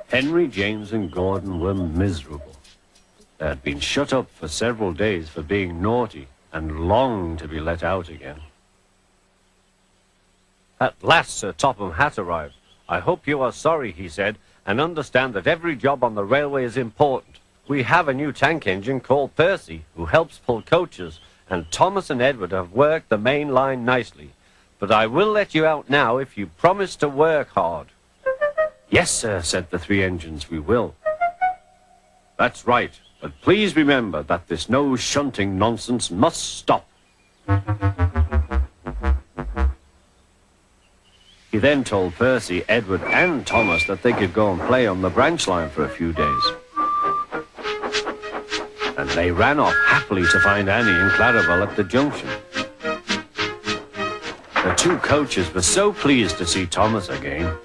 Henry, James, and Gordon were miserable. They had been shut up for several days for being naughty and longed to be let out again. At last Sir Topham Hatt arrived. "I hope you are sorry," he said, "and understand that every job on the railway is important. We have a new tank engine called Percy, who helps pull coaches, and Thomas and Edward have worked the main line nicely. But I will let you out now if you promise to work hard." "Yes, sir," said the three engines, "we will." "That's right, but please remember that this no shunting nonsense must stop." He then told Percy, Edward, and Thomas that they could go and play on the branch line for a few days. And they ran off happily to find Annie and Clarabel at the junction. The two coaches were so pleased to see Thomas again.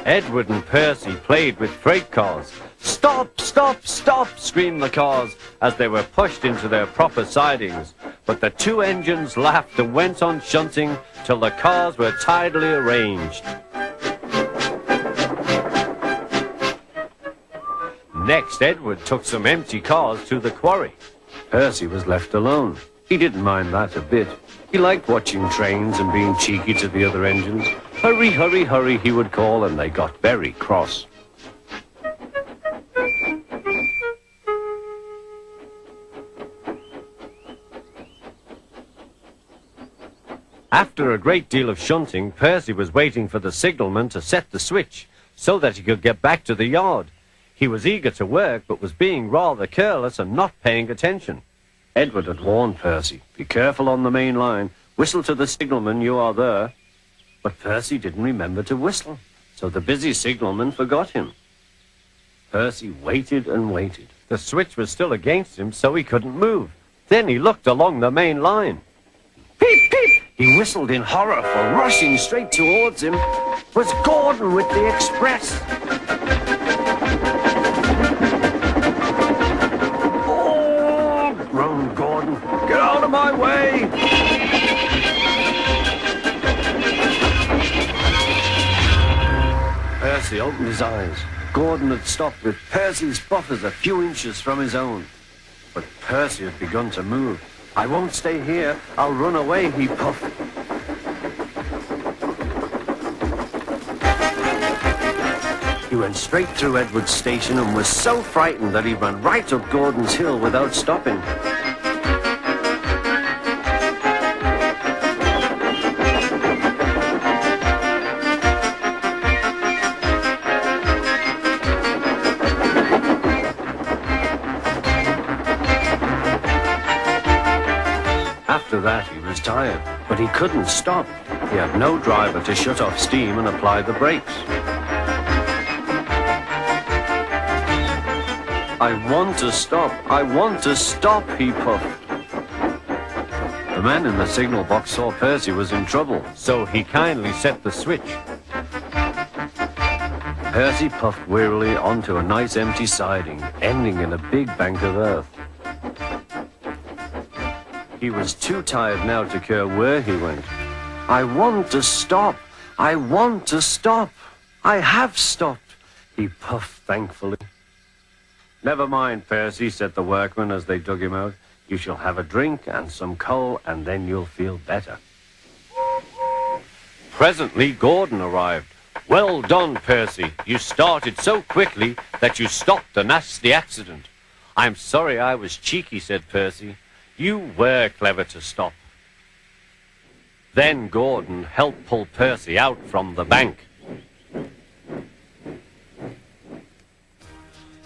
Edward and Percy played with freight cars. "Stop, stop, stop," screamed the cars as they were pushed into their proper sidings. But the two engines laughed and went on shunting till the cars were tidily arranged. Next, Edward took some empty cars to the quarry. Percy was left alone. He didn't mind that a bit. He liked watching trains and being cheeky to the other engines. "Hurry, hurry, hurry," he would call, and they got very cross. After a great deal of shunting, Percy was waiting for the signalman to set the switch so that he could get back to the yard. He was eager to work, but was being rather careless and not paying attention. Edward had warned Percy, "Be careful on the main line. Whistle to the signalman you are there." But Percy didn't remember to whistle, so the busy signalman forgot him. Percy waited and waited. The switch was still against him, so he couldn't move. Then he looked along the main line. "Peep, peep!" He whistled in horror, for rushing straight towards him was Gordon with the express. "Oh!" groaned Gordon. "Get out of my way!" Percy opened his eyes. Gordon had stopped with Percy's buffers a few inches from his own. But Percy had begun to move. "I won't stay here. I'll run away," he puffed. He went straight through Edward's station and was so frightened that he ran right up Gordon's hill without stopping. After that, he was tired, but he couldn't stop. He had no driver to shut off steam and apply the brakes. "I want to stop, I want to stop," he puffed. The man in the signal box saw Percy was in trouble, so he kindly set the switch. Percy puffed wearily onto a nice empty siding, ending in a big bank of earth. He was too tired now to care where he went. "I want to stop. I want to stop. I have stopped," he puffed thankfully. "Never mind, Percy," said the workman as they dug him out. "You shall have a drink and some coal, and then you'll feel better." Presently, Gordon arrived. "Well done, Percy. You started so quickly that you stopped a nasty accident." "I'm sorry I was cheeky," said Percy. "You were clever to stop." Then Gordon helped pull Percy out from the bank.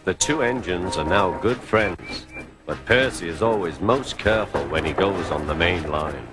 The two engines are now good friends, but Percy is always most careful when he goes on the main line.